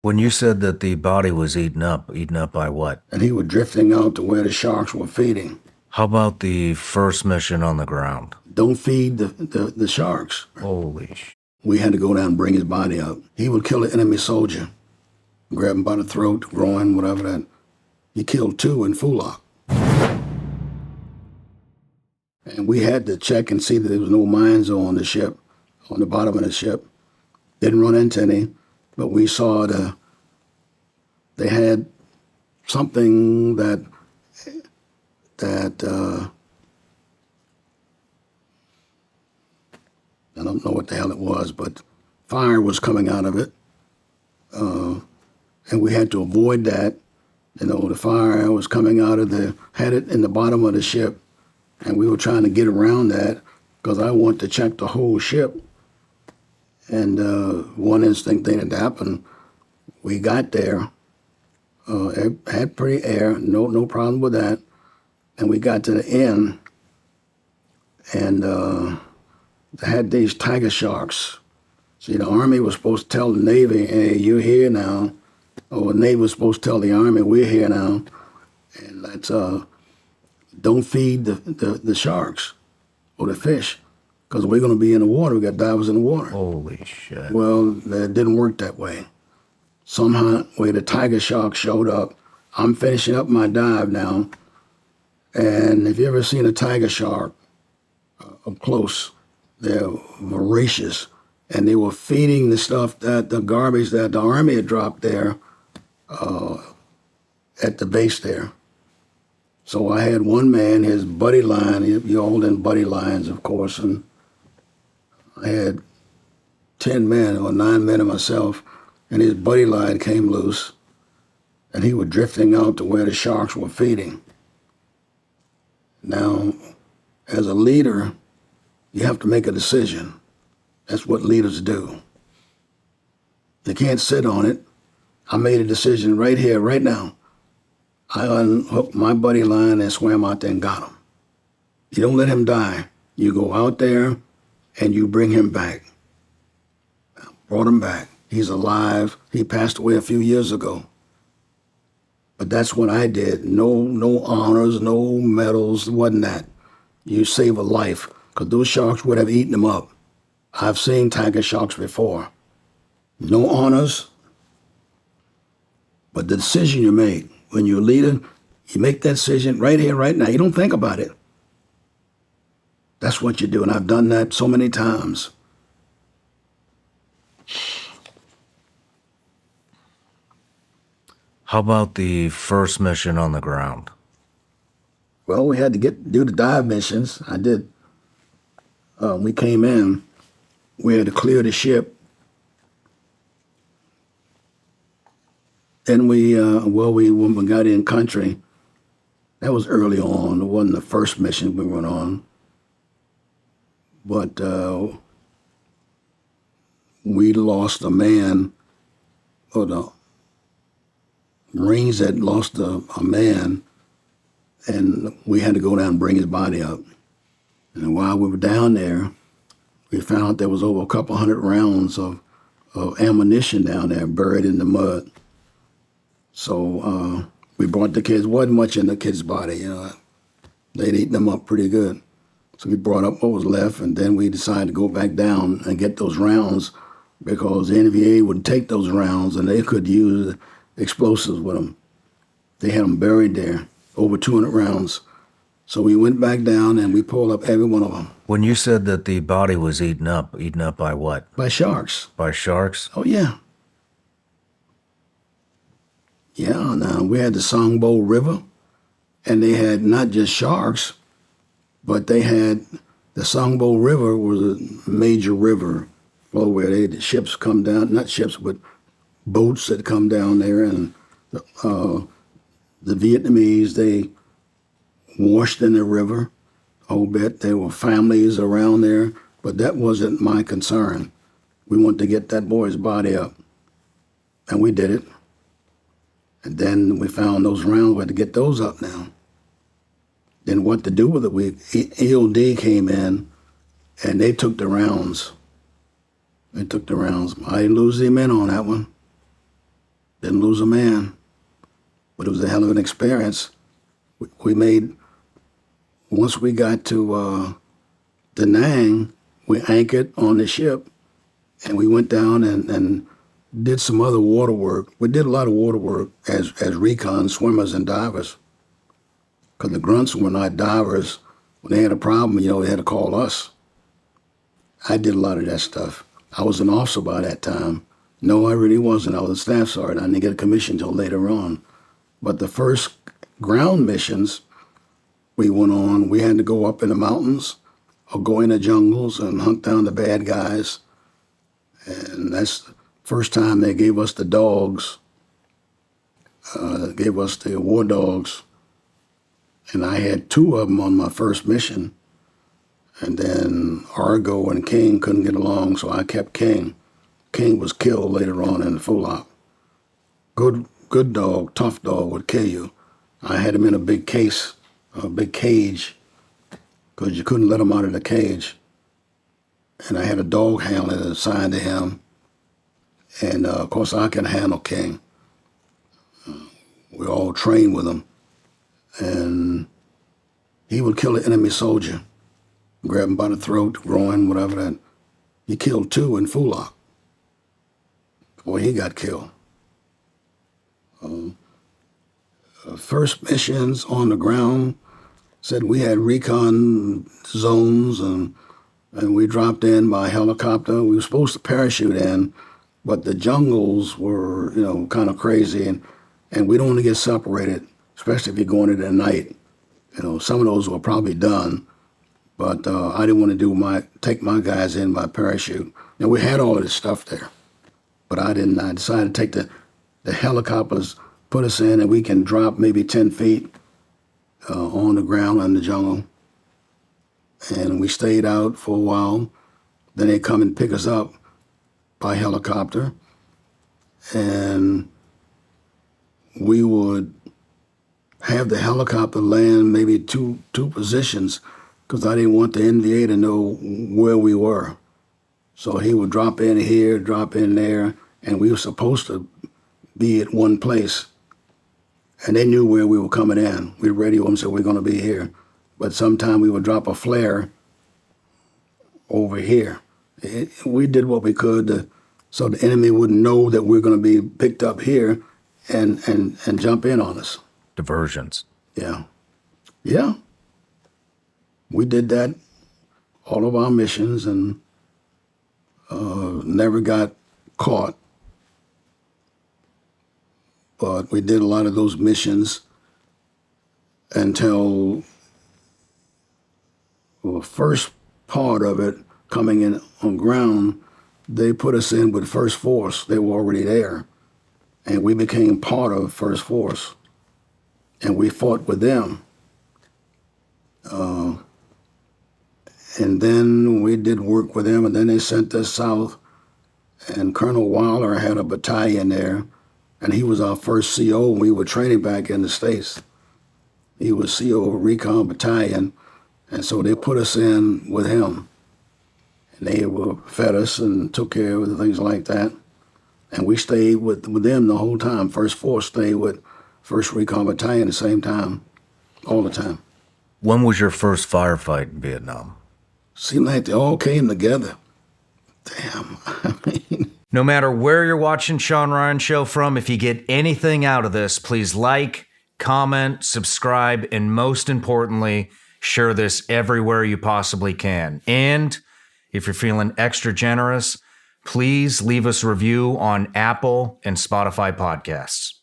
When you said that the body was eaten up by what? And he was drifting out to where the sharks were feeding. How about the first mission on the ground? Don't feed the sharks. Holy sh! We had to go down and bring his body up. He would kill an enemy soldier, grab him by the throat, groin, whatever that. He killed 2 in Fulak. And we had to check and see that there was no mines on the ship, on the bottom of the ship. Didn't run into any, but we saw they had something that I don't know what the hell it was, but fire was coming out of it. And we had to avoid that. You know, the fire was coming out of had it in the bottom of the ship. And we were trying to get around that because I wanted to check the whole ship. And one instinct thing that happened, we got there, it had pretty air, no problem with that. And we got to the end, and they had these tiger sharks. See, the Army was supposed to tell the Navy, hey, you're here now. Or the Navy was supposed to tell the Army, we're here now. And let's, don't feed the sharks or the fish, because we're going to be in the water. We got divers in the water. Holy shit. Well, it didn't work that way. Somehow, the tiger shark showed up. I'm finishing up my dive now. And if you ever seen a tiger shark up close, they're voracious. And they were feeding the stuff the garbage that the Army had dropped there at the base there. So I had one man, his buddy line, you all in buddy lines, of course, and I had 10 men or 9 men of myself, and his buddy line came loose, and he was drifting out to where the sharks were feeding. Now, as a leader, you have to make a decision. That's what leaders do. You can't sit on it. I made a decision right here, right now. I unhooked my buddy line and swam out there and got him. You don't let him die. You go out there and you bring him back. I brought him back. He's alive. He passed away a few years ago. But that's what I did. No honors, no medals, wasn't that. You save a life, because those sharks would have eaten him up. I've seen tiger sharks before. No honors, but the decision you make, when you're a leader, you make that decision right here, right now. You don't think about it. That's what you do, and I've done that so many times. How about the first mission on the ground? Well, we had to do the dive missions. I did. We came in. We had to clear the ship. Then when we got in country, that was early on. It wasn't the first mission we went on. But we lost a man, or the Marines had lost a man, and we had to go down and bring his body up. And while we were down there, we found there was over a couple hundred rounds of ammunition down there buried in the mud. So we brought the kids. Wasn't much in the kids' body, you know. They'd eaten them up pretty good. So we brought up what was left, and then we decided to go back down and get those rounds, because the NVA would take those rounds and they could use explosives with them. They had them buried there, over 200 rounds. So we went back down and we pulled up every one of them. When you said that the body was eaten up by what? By sharks. By sharks? Oh, yeah. Yeah, now we had the Songbo River, and they had not just sharks, but they had the Songbo River was a major river flow where the ships come down, not ships, but boats that come down there, and the Vietnamese, they washed in the river a whole bit. There were families around there, but that wasn't my concern. We wanted to get that boy's body up, and we did it. And then we found those rounds. We had to get those up now. Then what to do with it? EOD came in, and they took the rounds. They took the rounds. I didn't lose any men on that one. Didn't lose a man, but it was a hell of an experience. We made, once we got to Da Nang, we anchored on the ship, and we went down and did some other water work. We did a lot of water work as recon swimmers and divers, because the grunts were not divers. When they had a problem, they had to call us. I did a lot of that stuff. I was an officer by that time. No, I really wasn't. I was a staff sergeant. I didn't get a commission until later on. But the first ground missions we went on, we had to go up in the mountains or go in the jungles and hunt down the bad guys. And that's the first time they gave us the dogs, gave us the war dogs. And I had 2 of them on my first mission. And then Argo and King couldn't get along, so I kept King. King was killed later on in the Fulop. Good dog, tough dog would kill you. I had him in a big case, a big cage, because you couldn't let him out of the cage. And I had a dog handler assigned to him. And of course, I can handle King. We all trained with him. And he would kill an enemy soldier, grab him by the throat, groin, whatever that. He killed 2 in Fulop. Boy, he got killed. First missions on the ground said we had recon zones, and we dropped in by helicopter. We were supposed to parachute in, but the jungles were, kind of crazy, and we don't want to get separated, especially if you're going in at night. Some of those were probably done, but I didn't want to take my guys in by parachute. Now, we had all of this stuff there, but I didn't. I decided to take the helicopters, put us in, and we can drop maybe 10 feet on the ground in the jungle. And we stayed out for a while. Then they come and pick us up by helicopter, and we would have the helicopter land maybe two positions, because I didn't want the NVA to know where we were. So he would drop in here, drop in there, and we were supposed to be at one place. And they knew where we were coming in. We'd radio them, said we're going to be here. But sometime we would drop a flare over here. We did what we could so the enemy wouldn't know that we're going to be picked up here and jump in on us. Diversions. Yeah. Yeah. We did that all of our missions and never got caught. But we did a lot of those missions until the first part of it, coming in on ground, they put us in with First Force. They were already there. And we became part of First Force. And we fought with them. And then we did work with them, and then they sent us south. And Colonel Wilder had a battalion there, and he was our first CO when we were training back in the States. He was CO of Recon Battalion, and so they put us in with him. And they fed us and took care of things like that. And we stayed with them the whole time. First Force stayed with First Recon Battalion at the same time, all the time. When was your first firefight in Vietnam? Seemed like they all came together. Damn, I mean. No matter where you're watching Sean Ryan Show from, if you get anything out of this, please like, comment, subscribe, and most importantly, share this everywhere you possibly can. And if you're feeling extra generous, please leave us a review on Apple and Spotify podcasts.